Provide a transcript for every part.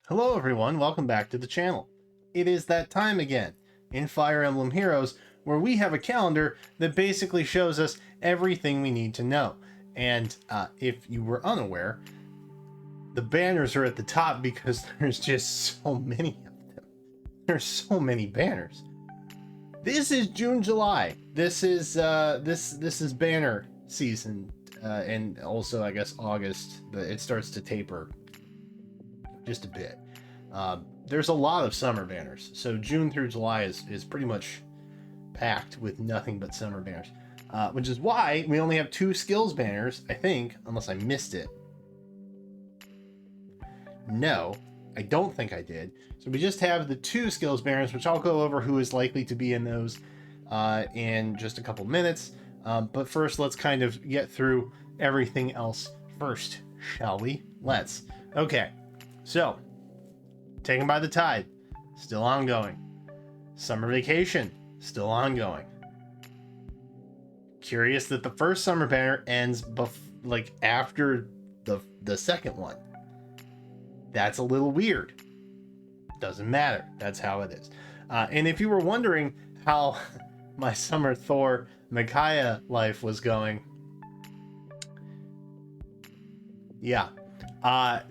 Hello everyone, welcome back to the channel. It is that time again in Fire Emblem Heroes where we have a calendar that basically shows us everything we need to know. And if you were unaware, the banners are at the top because there's just so many of them. There's so many banners. This is June, July. This is banner season, and also I guess August. It starts to taper just a bit. There's a lot of summer banners, so June through July is pretty much packed with nothing but summer banners, which is why we only have 2 skills banners, I think, unless I missed it. No, I don't think I did. So we just have the 2 skills banners, which I'll go over who is likely to be in those in just a couple minutes. But first, let's kind of get through everything else first, shall we? Let's. Okay, so Taken by the Tide, still ongoing. Summer Vacation, still ongoing. Curious that the first summer banner ends after the second one. That's a little weird. Doesn't matter. That's how it is. And if you were wondering how my summer Thor Micaiah life was going, yeah.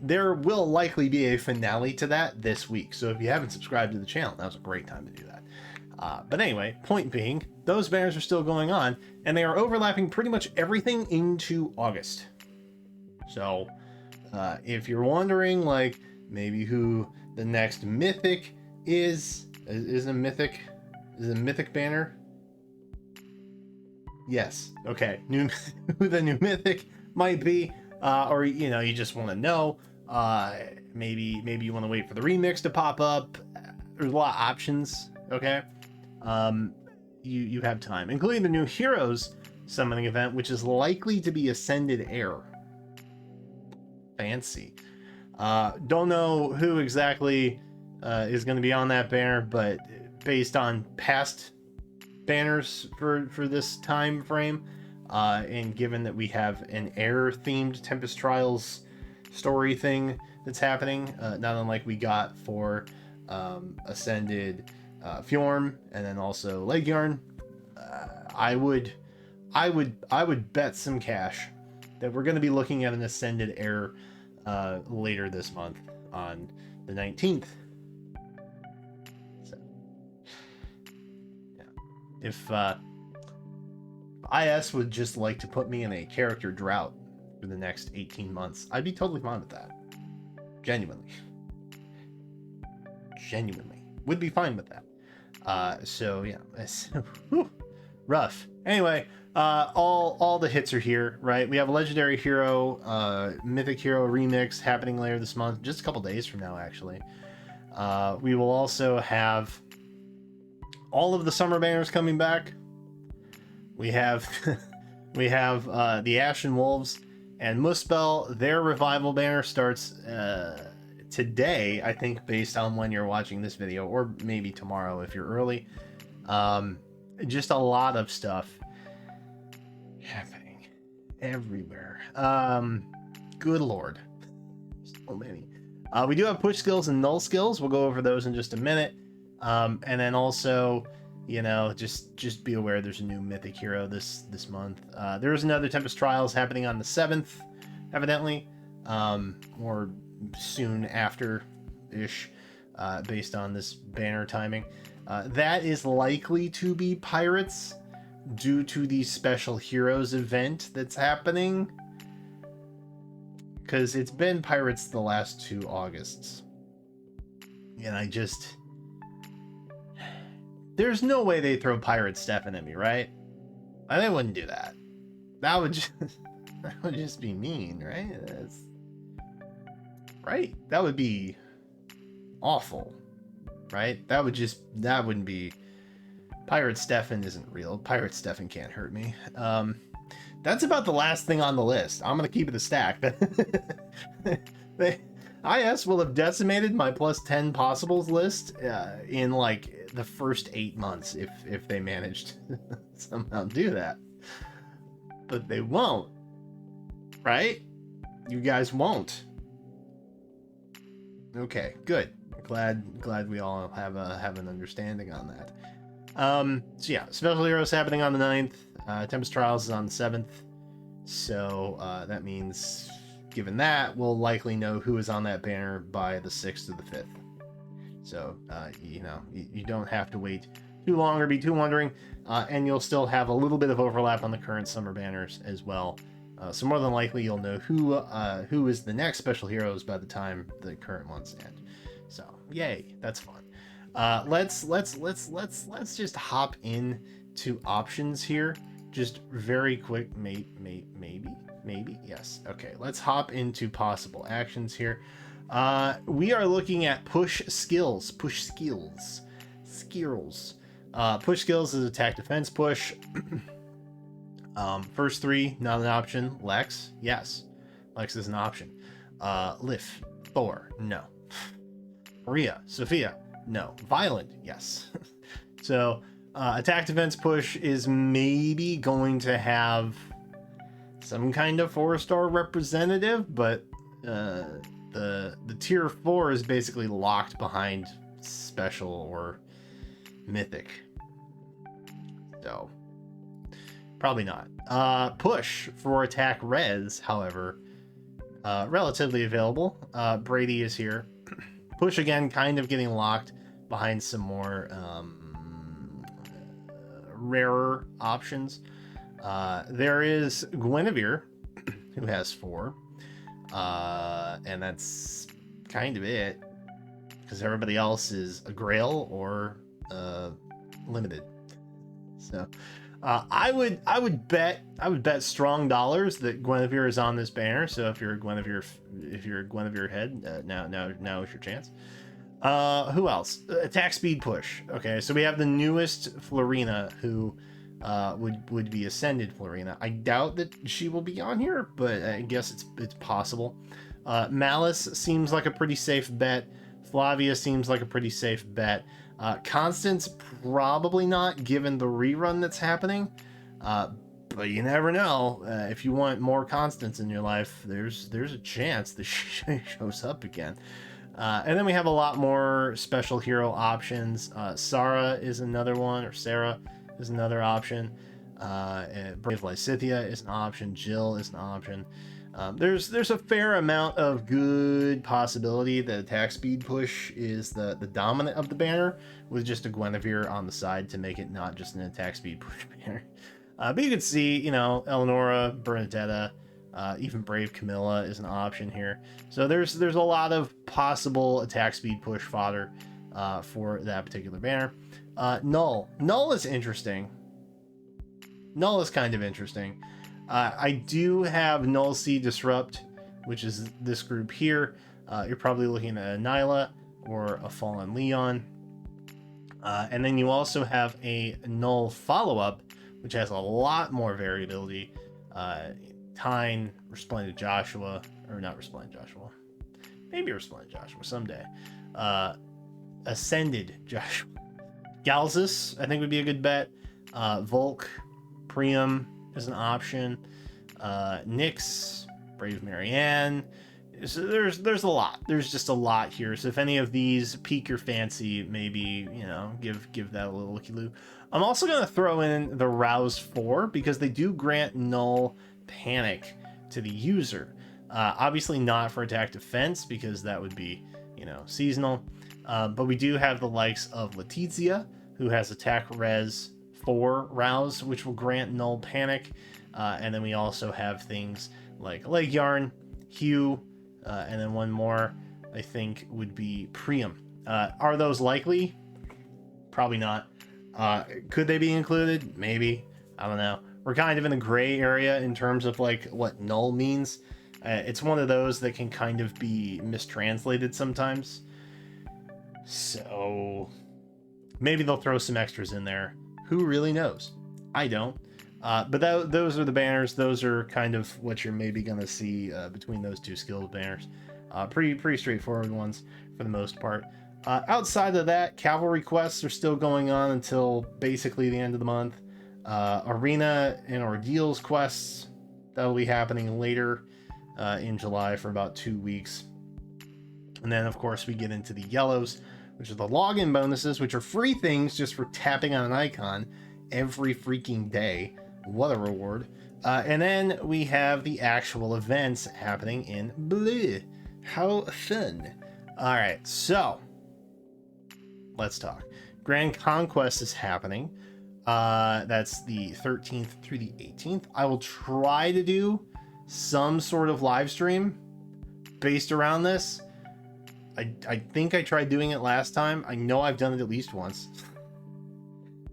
There will likely be a finale to that this week. So if you haven't subscribed to the channel, now's a great time to do that. But anyway, point being, those banners are still going on, and they are overlapping pretty much everything into August. So if you're wondering, like, maybe who the next mythic is a mythic banner? Yes. Okay. Who the new mythic might be. Or you just want to know, maybe you want to wait for the remix to pop up. There's a lot of options. Okay, you have time, including the new Heroes summoning event, which is likely to be Ascended Air. Fancy. Don't know who exactly is going to be on that banner, but based on past banners for this time frame, and given that we have an air-themed Tempest Trials story thing that's happening, not unlike we got for Ascended Fjorm and then also Legyarn, I would bet some cash that we're going to be looking at an Ascended Air later this month on the 19th. So, yeah. If IS would just like to put me in a character drought for the next 18 months, I'd be totally fine with that. Genuinely. Would be fine with that. So yeah, rough. Anyway, all the hits are here, right? We have a Legendary Hero, Mythic Hero remix happening later this month, just a couple days from now, actually. We will also have all of the summer banners coming back. We have the Ashen Wolves and Muspel. Their revival banner starts today, I think, based on when you're watching this video, or maybe tomorrow if you're early. Just a lot of stuff happening everywhere. Good lord, so many. We do have push skills and null skills. We'll go over those in just a minute. And then also, just be aware there's a new Mythic Hero this month. There is another Tempest Trials happening on the 7th, evidently, or soon after-ish, based on this banner timing. That is likely to be Pirates due to the Special Heroes event that's happening, because it's been Pirates the last 2 Augusts. And there's no way they throw Pirate Stefan at me, right? They wouldn't do that. That would just be mean, right? Right? That would be awful, right? That wouldn't be. Pirate Stefan isn't real. Pirate Stefan can't hurt me. That's about the last thing on the list. I'm gonna keep it a stack. IS will have decimated my plus 10 possibles list in like the first 8 months if they managed to somehow do that. But they won't, right? You guys won't. Okay, good. Glad we all have an understanding on that. So yeah, Special Heroes happening on the 9th. Tempest Trials is on the 7th. So that means, given that, we'll likely know who is on that banner by the 6th or the 5th. So, you don't have to wait too long or be too wondering. And you'll still have a little bit of overlap on the current summer banners as well. So more than likely, you'll know who is the next Special Heroes by the time the current months end. So, yay, that's fun. Let's just hop in to options here. Just very quick, maybe, yes. Okay, let's hop into possible actions here. We are looking at push skills. Push skills. Push skills is attack, defense, push. First 3, not an option. Lex, yes. Lex is an option. Lif, Thor, no. Maria, Sophia, no. Violent, yes. So, attack, defense, push is maybe going to have some kind of 4-star representative, but the tier 4 is basically locked behind special or mythic. So, probably not. Push for attack res, however, relatively available. Brady is here. Push again, kind of getting locked behind some more rarer options. There is Guinevere, who has 4. And that's kind of it, because everybody else is a Grail or limited. So I would bet strong dollars that Guinevere is on this banner. So if you're a Guinevere head, now is your chance. Who else? Attack, speed, push. Okay, so we have the newest Florina, who would be Ascended Florina. I doubt that she will be on here, but I guess it's possible. Malice seems like a pretty safe bet. Flavia seems like a pretty safe bet. Constance, probably not, given the rerun that's happening. But you never know. If you want more Constance in your life, there's a chance that she shows up again. And then we have a lot more special hero options. Sarah is another one, or Sarah is another option. Brave Lysithea is an option. Jill is an option. There's a fair amount of good possibility that attack, speed, push is the dominant of the banner, with just a Guinevere on the side to make it not just an attack, speed, push banner. But you can see, Eleonora, Bernadetta, even Brave Camilla is an option here. So there's a lot of possible attack, speed, push fodder for that particular banner. Null is interesting. Null is kind of interesting. I do have Null C Disrupt, which is this group here. You're probably looking at a Nyla or a Fallen Leon. And then you also have a Null follow-up, which has a lot more variability. Tyne, Resplendent Joshua, or not Resplendent Joshua. Maybe Resplendent Joshua someday. Ascended Joshua. Galzus, I think, would be a good bet. Volk, Priam is an option. Nyx, Brave Marianne. So there's a lot. There's just a lot here. So if any of these pique your fancy, maybe, give that a little looky-loo. I'm also going to throw in the Rouse 4, because they do grant Null Panic to the user. Obviously not for attack defense, because that would be, seasonal. But we do have the likes of Letizia, who has attack res 4 Rouse, which will grant Null Panic. And then we also have things like Leg Yarn, Hugh, and then one more, I think, would be Priam. Are those likely? Probably not. Could they be included? Maybe. I don't know. We're kind of in a gray area in terms of what null means. It's one of those that can kind of be mistranslated sometimes. So maybe they'll throw some extras in there. Who really knows? I don't. But those are the banners. Those are kind of what you're maybe going to see between those two skills banners. Pretty straightforward ones for the most part. Outside of that, cavalry quests are still going on until basically the end of the month. Arena and Ordeals quests, that'll be happening later in July for about 2 weeks. And then, of course, we get into the yellows, which are the login bonuses, which are free things just for tapping on an icon every freaking day. What a reward. And then we have the actual events happening in blue. How fun. All right, so let's talk. Grand Conquest is happening. That's the 13th through the 18th. I will try to do some sort of live stream based around this. I think I tried doing it last time. I know I've done it at least once.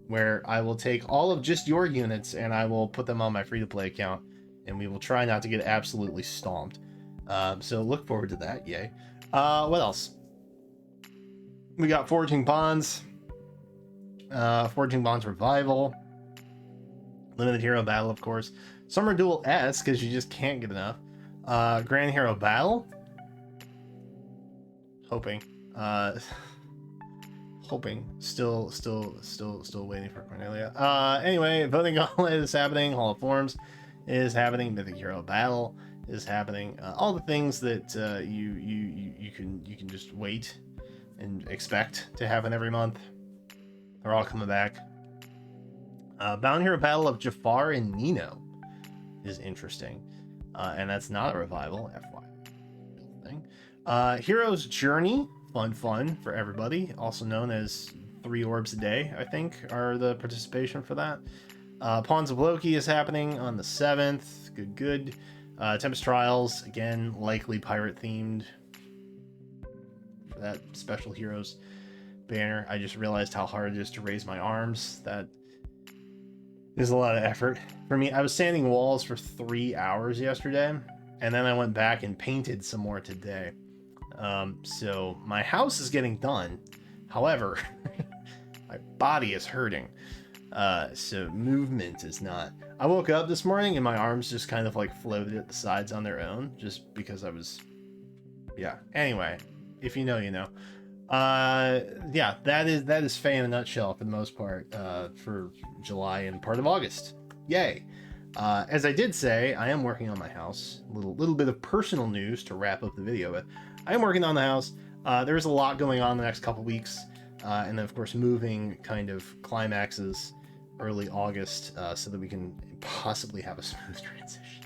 Where I will take all of just your units and I will put them on my free-to-play account. And we will try not to get absolutely stomped. So look forward to that. Yay. What else? We got Forging Bonds. Forging Bonds Revival. Limited Hero Battle, of course. Summer Duel S, because you just can't get enough. Grand Hero Battle. Hoping. Hoping. Still waiting for Cornelia. Anyway, Voting Gauntlet is happening. Hall of Forms is happening. Mythic Hero Battle is happening. All the things that you can just wait and expect to happen every month. They're all coming back. Bound Hero Battle of Jafar and Nino is interesting. And that's not a revival, FYI. Hero's Journey, fun for everybody. Also known as 3 orbs a day, I think, are the participation for that. Pawns of Loki is happening on the 7th. Good. Tempest Trials, again, likely pirate themed for that Special Heroes banner. I just realized how hard it is to raise my arms. That is a lot of effort for me. I was sanding walls for 3 hours yesterday, and then I went back and painted some more today. So my house is getting done. However, my body is hurting. So movement is not. I woke up this morning and my arms just kind of like floated at the sides on their own, just because I was, yeah. Anyway, if you know, you know. Yeah, that is FEH in a nutshell for the most part, for July and part of August. Yay. As I did say, I am working on my house. Little bit of personal news to wrap up the video with. I am working on the house. There's a lot going on the next couple weeks. And then of course moving kind of climaxes early August, so that we can possibly have a smooth transition.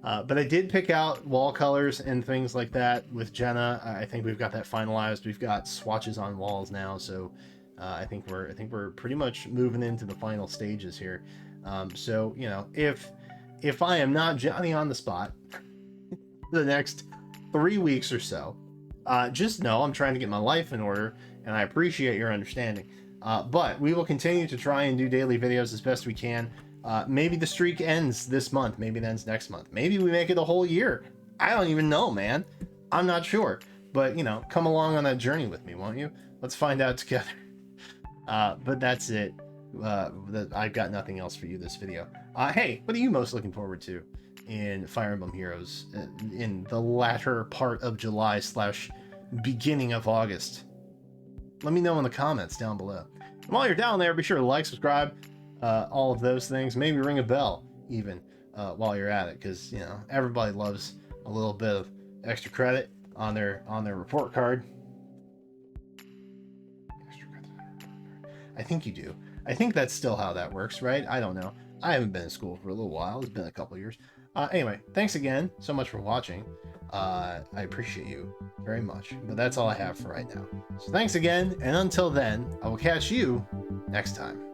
But I did pick out wall colors and things like that with Jenna. I think we've got that finalized. We've got swatches on walls now, so I think we're pretty much moving into the final stages here. So you know, if I am not Johnny on the spot the next 3 weeks or so, just know I'm trying to get my life in order, and I appreciate your understanding. But we will continue to try and do daily videos as best we can. Maybe the streak ends this month. Maybe it ends next month. Maybe we make it a whole year. I don't even know, man. I'm not sure. But, you know, come along on that journey with me, won't you? Let's find out together. But that's it. I've got nothing else for you this video. Hey, what are you most looking forward to in Fire Emblem Heroes in the latter part of July / beginning of August? Let me know in the comments down below. And while you're down there, be sure to like, subscribe, all of those things. Maybe ring a bell even while you're at it, because you know everybody loves a little bit of extra credit on their report card. Extra credit on their report card. I think you do. I think that's still how that works, right? I don't know. I haven't been in school for a little while. It's been a couple years. Anyway, thanks again so much for watching. I appreciate you very much. But that's all I have for right now. So thanks again, and until then, I will catch you next time.